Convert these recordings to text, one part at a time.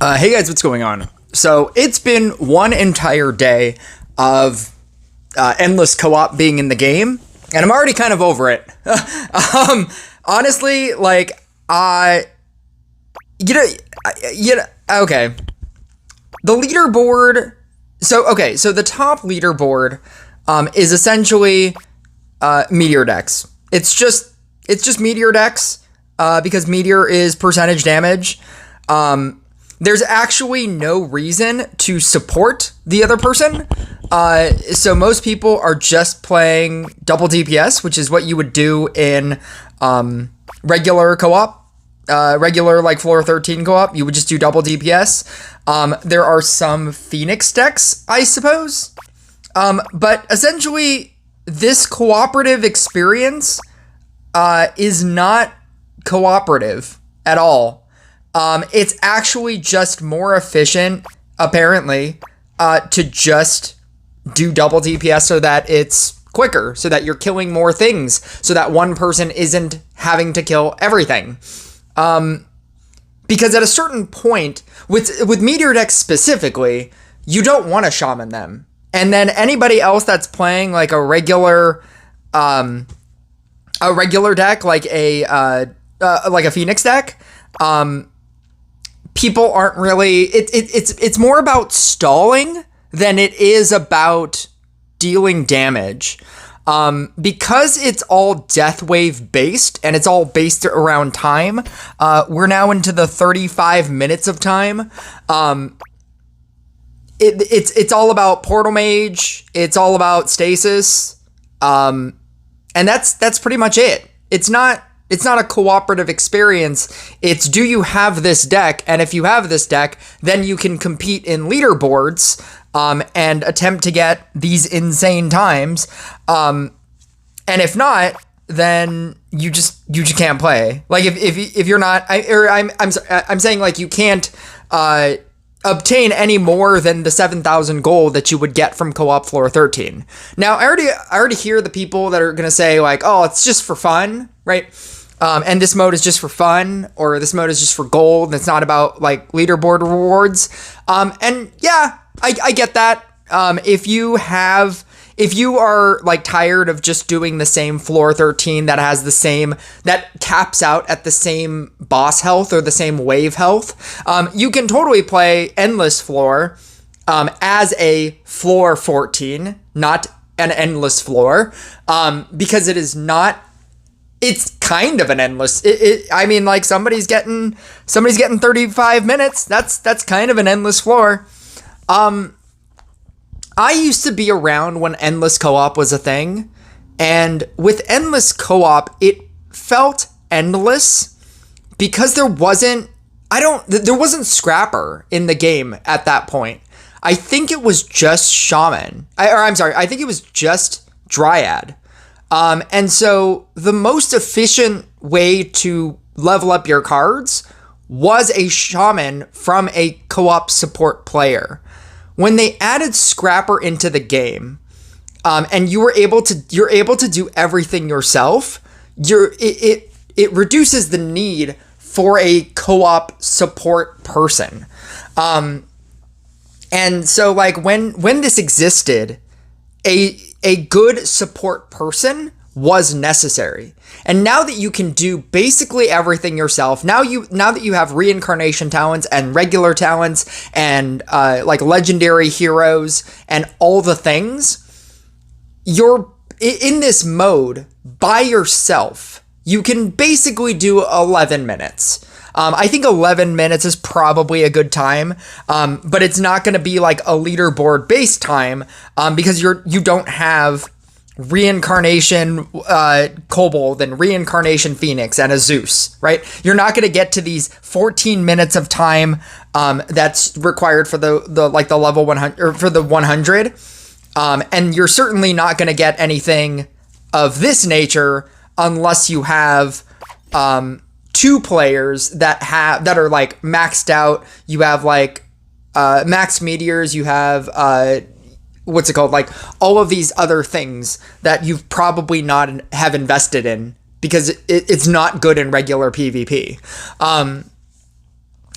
Hey guys, what's going on? So it's been one entire day of endless co-op being in the game, and I'm already kind of over it. Honestly, like okay. The leaderboard. So the top leaderboard is essentially Meteor Dex. It's just Meteor Dex because Meteor is percentage damage. There's actually no reason to support the other person. So most people are just playing double DPS, which is what you would do in regular co-op, regular like floor 13 co-op. You would just do double DPS. There are some Phoenix decks, I suppose. But essentially, this cooperative experience is not cooperative at all. It's actually just more efficient, apparently, to just do double DPS so that it's quicker, so that you're killing more things, so that one person isn't having to kill everything. Because at a certain point, with Meteor Dex specifically, you don't want to shaman them. And then anybody else that's playing like a regular deck, like a Phoenix deck, people aren't really. It's more about stalling than it is about dealing damage. Because it's all death wave based and it's all based around time. We're now into the 35 minutes of time. It's all about Portal Mage. It's all about Stasis. And that's pretty much it. It's not a cooperative experience. It's, do you have this deck? And if you have this deck, then you can compete in leaderboards and attempt to get these insane times. And if not, then you just can't play. Like if you're not, I'm saying like you can't obtain any more than the 7,000 gold that you would get from co-op floor 13. Now I already hear the people that are gonna say like, oh, it's just for fun, right? And this mode is just for fun, or this mode is just for gold, and it's not about like leaderboard rewards. And yeah, I get that. If you are like tired of just doing the same floor 13 that caps out at the same boss health or the same wave health, you can totally play Endless Floor as a floor 14, not an endless floor, because it is not. It's kind of an endless. I mean, like somebody's getting 35 minutes. That's kind of an endless floor. I used to be around when endless co-op was a thing, and with endless co-op, it felt endless because there wasn't Scrapper in the game at that point. I think it was just Shaman. I think it was just Dryad. And so the most efficient way to level up your cards was a Shaman from a co-op support player. When they added Scrapper into the game, and you're able to do everything yourself, it reduces the need for a co-op support person. And so like when this existed, a good support person was necessary. And now that you can do basically everything yourself, now that you have reincarnation talents and regular talents and like legendary heroes and all the things, you're in this mode by yourself. You can basically do 11 minutes. I think 11 minutes is probably a good time, but it's not going to be like a leaderboard based time because you don't have reincarnation Kobold and reincarnation Phoenix and a Zeus, right? You're not going to get to these 14 minutes of time that's required for the level 100 or for the 100, and you're certainly not going to get anything of this nature unless you have two players that are like maxed out. You have like max meteors, you have what's it called, like all of these other things that you've probably not have invested in because it's not good in regular PvP.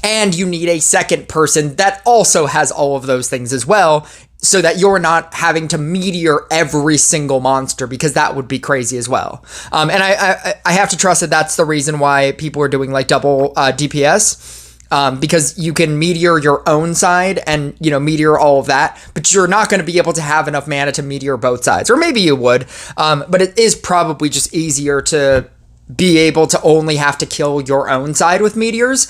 And you need a second person that also has all of those things as well, so that you're not having to meteor every single monster, because that would be crazy as well. And I have to trust that that's the reason why people are doing like double DPS, because you can meteor your own side and, you know, meteor all of that, but you're not going to be able to have enough mana to meteor both sides. Or maybe you would, but it is probably just easier to be able to only have to kill your own side with meteors,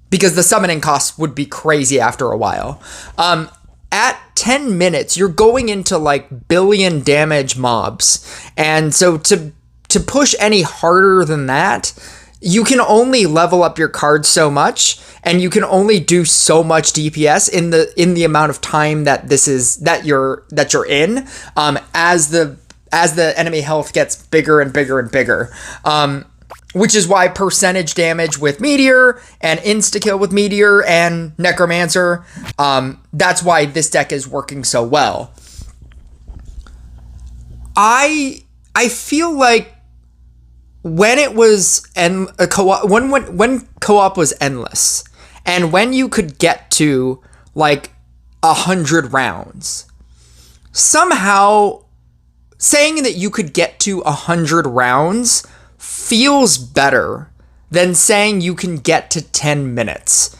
because the summoning costs would be crazy after a while. At 10 minutes, you're going into like billion damage mobs. And so to push any harder than that, you can only level up your cards so much, and you can only do so much DPS in the amount of time that you're in, as the enemy health gets bigger and bigger and bigger. Which is why percentage damage with Meteor and insta-kill with Meteor and Necromancer, that's why this deck is working so well. I feel like when it was when co-op was endless, and when you could get to like 100 rounds, somehow saying that you could get to 100 rounds feels better than saying you can get to 10 minutes.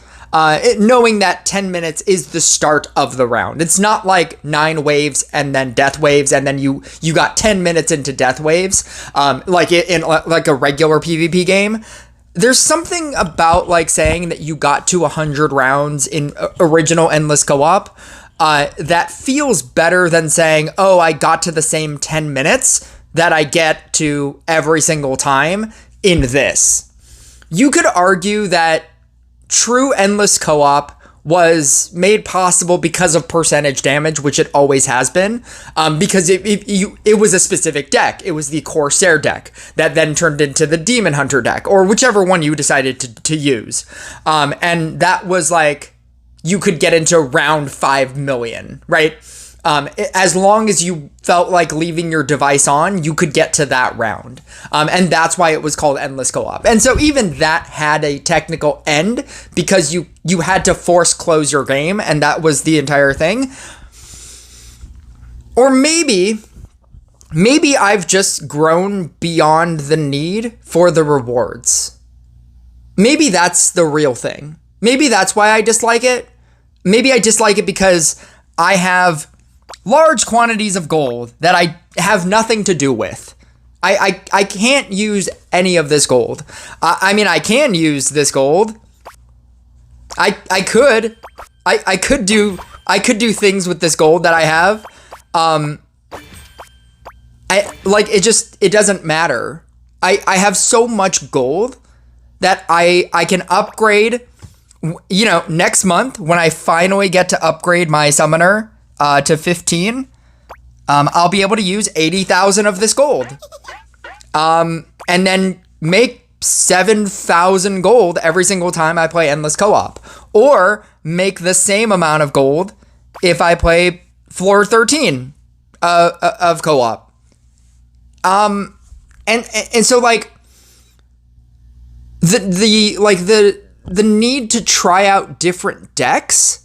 Knowing that 10 minutes is the start of the round. It's not like 9 waves and then death waves, and then you got 10 minutes into death waves, like in like a regular PvP game. There's something about like saying that you got to 100 rounds in original Endless Co-op that feels better than saying, oh, I got to the same 10 minutes that I get to every single time in this. You could argue that true Endless Co-op was made possible because of percentage damage, which it always has been, because it was a specific deck. It was the Corsair deck that then turned into the Demon Hunter deck, or whichever one you decided to use. And that was like, you could get into round 5 million, right? As long as you felt like leaving your device on, you could get to that round. And that's why it was called Endless Co-op. And so even that had a technical end, because you had to force close your game, and that was the entire thing. Or maybe I've just grown beyond the need for the rewards. Maybe that's the real thing. Maybe that's why I dislike it. Maybe I dislike it because I have large quantities of gold that I have nothing to do with. I can't use any of this gold. I mean, I can use this gold. I could do things with this gold that I have. It doesn't matter. I have so much gold that I can upgrade. You know, next month when I finally get to upgrade my summoner to 15, I'll be able to use 80,000 of this gold, and then make 7,000 gold every single time I play Endless Co-op, or make the same amount of gold if I play floor 13 of Co-op. And so like the need to try out different decks,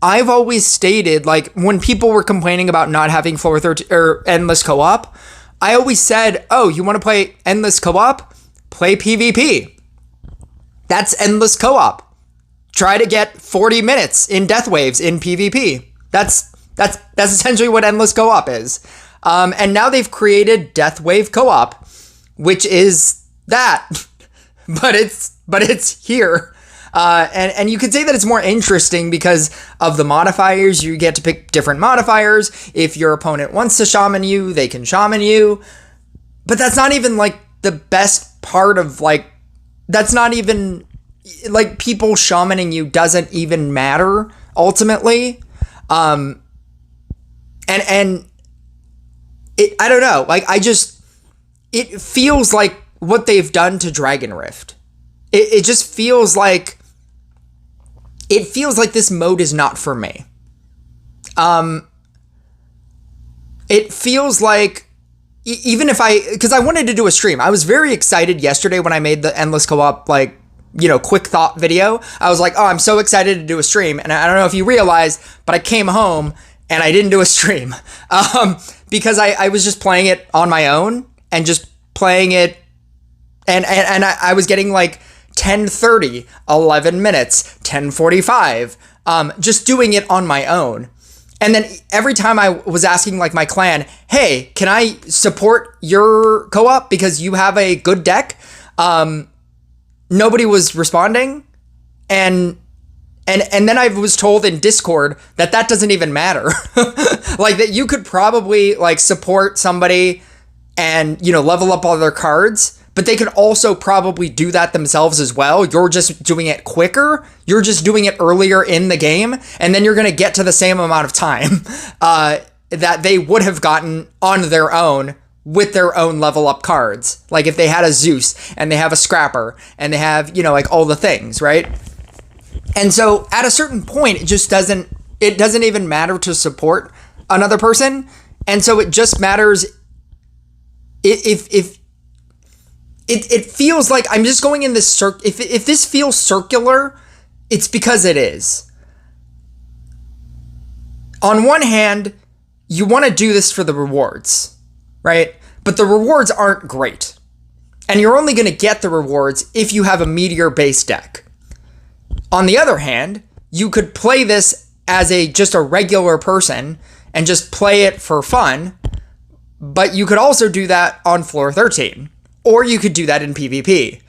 I've always stated, like, when people were complaining about not having floor 13 or Endless Co-op, I always said, oh, you want to play Endless Co-op? Play PvP. That's Endless Co-op. Try to get 40 minutes in death waves in PvP. That's essentially what Endless Co-op is. And now they've created Death Wave Co-op, which is that, but it's here. And you could say that it's more interesting because of the modifiers. You get to pick different modifiers. If your opponent wants to shaman you, they can shaman you. But that's not even like the best part of like, that's not even like, people shamaning you doesn't even matter ultimately. And it, I don't know, like, it feels like what they've done to Dragon Rift. It just feels like, this mode is not for me. It feels like, even if because I wanted to do a stream. I was very excited yesterday when I made the Endless Co-op, like, quick thought video. I was like, oh, I'm so excited to do a stream. And I don't know if you realized, but I came home and I didn't do a stream because I was just playing it on my own and just playing it. And I was getting like 10:30, 11 minutes, 10:45, just doing it on my own. And then every time I was asking like my clan, hey, can I support your co-op because you have a good deck? Nobody was responding. And then I was told in Discord that doesn't even matter. Like that you could probably like support somebody and, level up all their cards, but they could also probably do that themselves as well. You're just doing it quicker. You're just doing it earlier in the game. And then you're going to get to the same amount of time that they would have gotten on their own with their own level up cards. Like if they had a Zeus and they have a Scrapper and they have, like all the things, right? And so at a certain point, it doesn't even matter to support another person. And so it just matters if it feels like I'm just going in this if this feels circular, it's because it is. On one hand, you want to do this for the rewards, right? But the rewards aren't great. And you're only going to get the rewards if you have a meteor-based deck. On the other hand, you could play this as just a regular person and just play it for fun, but you could also do that on floor 13. Or you could do that in PvP.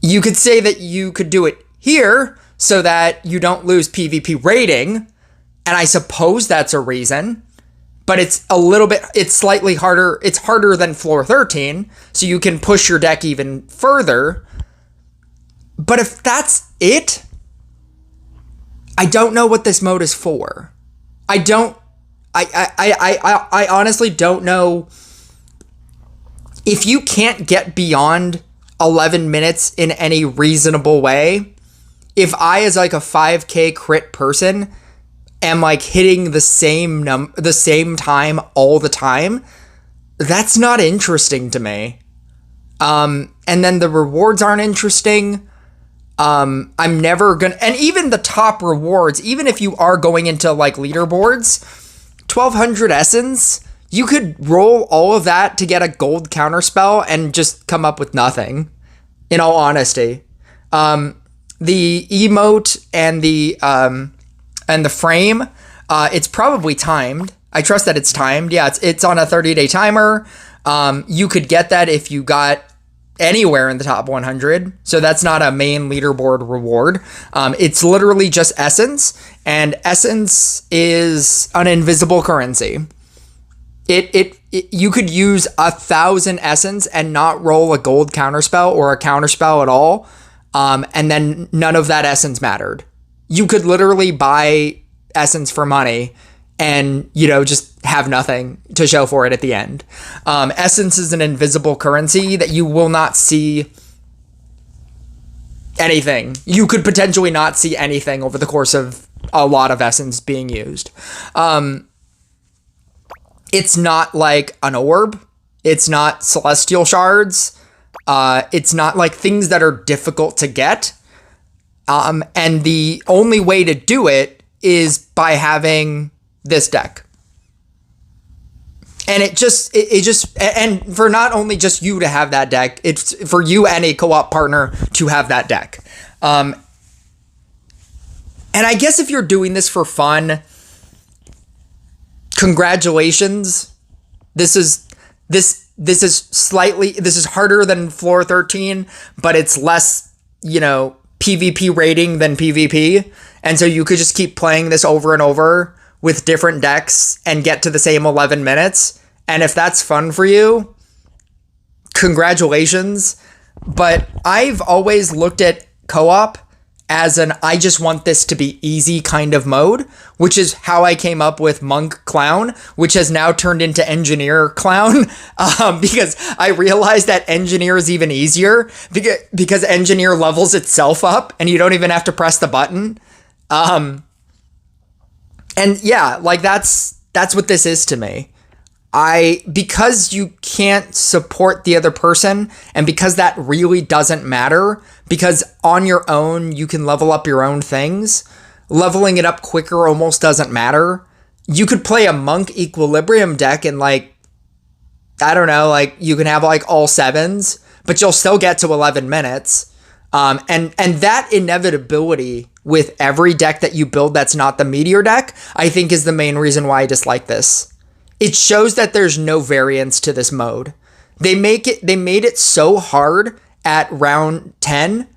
You could say that you could do it here so that you don't lose PvP rating. And I suppose that's a reason. But it's slightly harder. It's harder than floor 13. So you can push your deck even further. But if that's it, I don't know what this mode is for. I honestly don't know. If you can't get beyond 11 minutes in any reasonable way, if I, as like a 5k crit person, am like hitting the same time all the time, that's not interesting to me. And then the rewards aren't interesting. I'm never gonna, and even the top rewards, even if you are going into like leaderboards, 1200 essence, you could roll all of that to get a gold counterspell and just come up with nothing, in all honesty. The emote and the frame, it's probably timed. I trust that it's timed. Yeah, it's on a 30-day timer. You could get that if you got anywhere in the top 100. So that's not a main leaderboard reward. It's literally just essence, and essence is an invisible currency. You could use 1,000 essence and not roll a gold counterspell or a counterspell at all, and then none of that essence mattered. You could literally buy essence for money and, just have nothing to show for it at the end. Essence is an invisible currency that you will not see anything. You could potentially not see anything over the course of a lot of essence being used. It's not like an orb. It's not celestial shards. It's not like things that are difficult to get. And the only way to do it is by having this deck. And and for not only just you to have that deck, it's for you and a co-op partner to have that deck. And I guess if you're doing this for fun, congratulations. This is harder than floor 13, but it's less, PvP rating than PvP. And so you could just keep playing this over and over with different decks and get to the same 11 minutes. And if that's fun for you, congratulations. But I've always looked at co-op as I just want this to be easy kind of mode, which is how I came up with Monk Clown, which has now turned into Engineer Clown, because I realized that Engineer is even easier because Engineer levels itself up and you don't even have to press the button. And yeah, like that's what this is to me. because you can't support the other person, and because that really doesn't matter, because on your own you can level up your own things, leveling it up quicker almost doesn't matter. You could play a Monk Equilibrium deck and like, I don't know, like you can have like all 7s, but you'll still get to 11 minutes. And that inevitability with every deck that you build that's not the Meteor deck, I think is the main reason why I dislike this. It shows that there's no variance to this mode. They made it so hard at round 10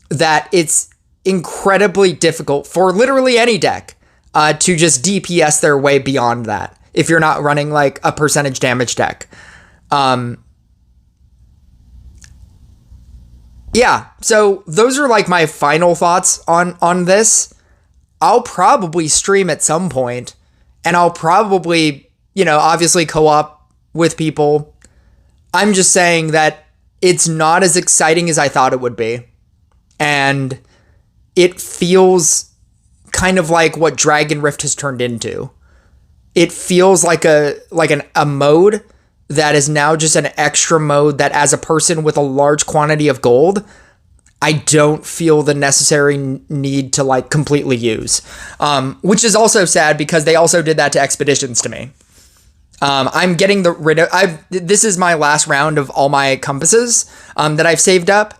that it's incredibly difficult for literally any deck to just DPS their way beyond that if you're not running like a percentage damage deck. Yeah, so those are like my final thoughts on this. I'll probably stream at some point, and I'll probably, obviously co-op with people. I'm just saying that it's not as exciting as I thought it would be. And it feels kind of like what Dragon Rift has turned into. It feels like a mode that is now just an extra mode that, as a person with a large quantity of gold, I don't feel the necessary need to like completely use. Which is also sad because they also did that to Expeditions to me. I'm getting this is my last round of all my compasses that I've saved up.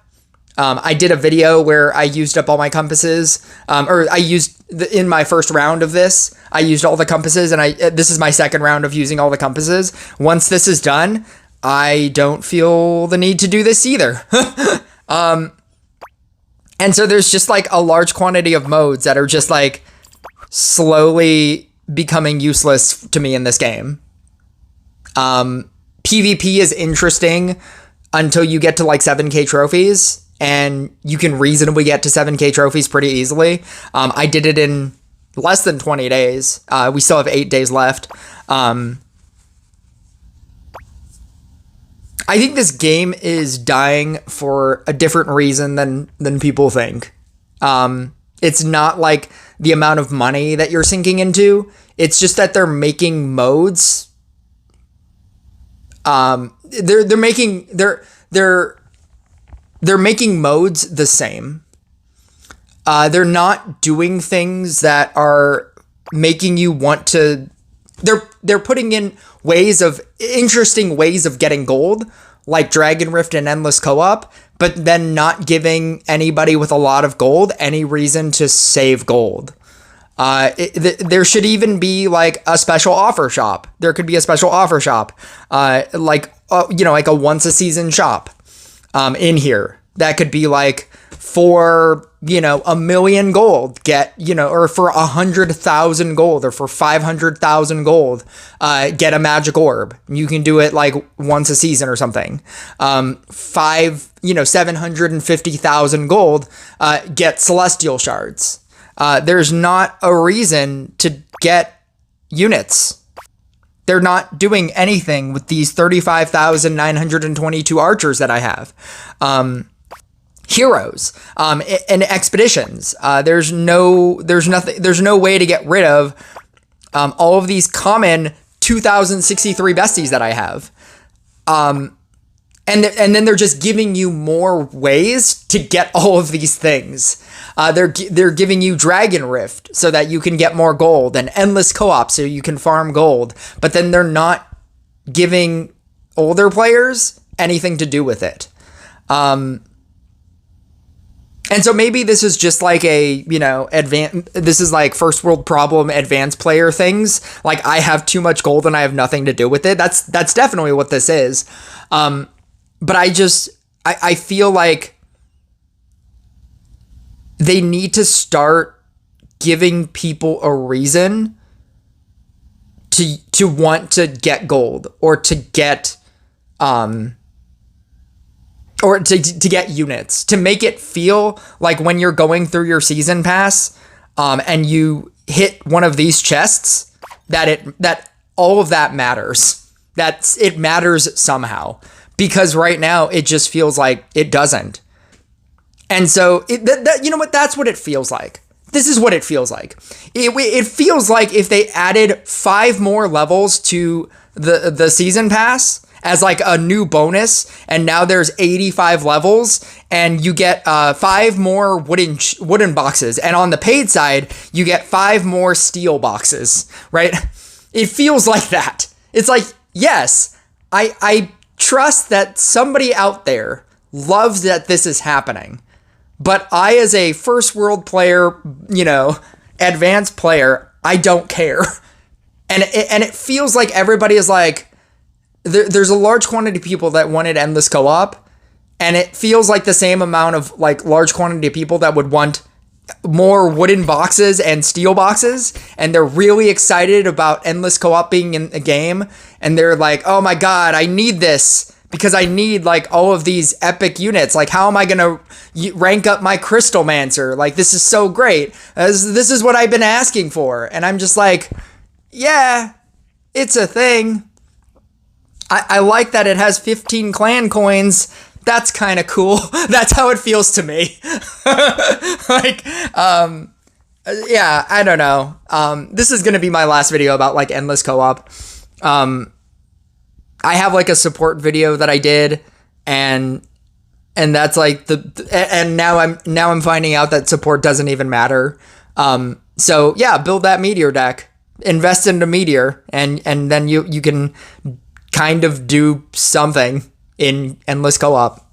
I did a video where I used up all my compasses, in my first round of this, I used all the compasses, and this is my second round of using all the compasses. Once this is done, I don't feel the need to do this either. And so there's just like a large quantity of modes that are just like slowly becoming useless to me in this game. PvP is interesting until you get to like 7k trophies, and you can reasonably get to 7k trophies pretty easily. I did it in less than 20 days. We still have 8 days left. I think this game is dying for a different reason than people think. It's not like the amount of money that you're sinking into. It's just that they're making modes. They're making modes the same. They're not doing things that are making you want to. They're putting in interesting ways of getting gold, like Dragon Rift and Endless Co-op, but then not giving anybody with a lot of gold any reason to save gold. There should even be like a special offer shop. There could be a special offer shop, like a once a season shop, in here that could be like for, 1 million gold, or for 100,000 gold, or for 500,000 gold, get a magic orb. You can do it like once a season or something. 750,000 gold, get celestial shards. There's not a reason to get units. They're not doing anything with these 35,922 archers that I have. Heroes, and expeditions. There's no way to get rid of all of these common 2,063 besties that I have. And then they're just giving you more ways to get all of these things. They're giving you Dragon Rift so that you can get more gold, and Endless Co-op so you can farm gold. But then they're not giving older players anything to do with it. And so maybe this is just like this is like first world problem, advanced player things. Like, I have too much gold and I have nothing to do with it. That's definitely what this is. But I feel like they need to start giving people a reason to want to get gold, or to get or to get units, to make it feel like when you're going through your season pass, and you hit one of these chests, that all of that matters. That it matters somehow. Because right now it just feels like it doesn't. And so you know what? That's what it feels like. this is what it feels like. It feels like if they added 5 more levels to the season pass as like a new bonus, and now there's 85 levels, and you get 5 more wooden boxes, and on the paid side you get 5 more steel boxes, right? It feels like that. It's like, yes, I trust that somebody out there loves that this is happening. But I, as a first world player, advanced player, I don't care. And it feels like everybody is like, there's a large quantity of people that wanted endless co-op. And it feels like the same amount of like large quantity of people that would want more wooden boxes and steel boxes. And they're really excited about endless co-op being in the game. And they're like, oh my God, I need this. Because I need like all of these epic units. Like, how am I going to rank up my Crystal Mancer? Like, this is so great. This is what I've been asking for. And I'm just like, yeah, it's a thing. I like that it has 15 clan coins. That's kind of cool. That's how it feels to me. Like, yeah, I don't know. This is going to be my last video about like endless co-op. I have like a support video that I did, and that's like and now I'm finding out that support doesn't even matter. So yeah, build that meteor deck, invest into meteor, and then you can kind of do something in endless co-op.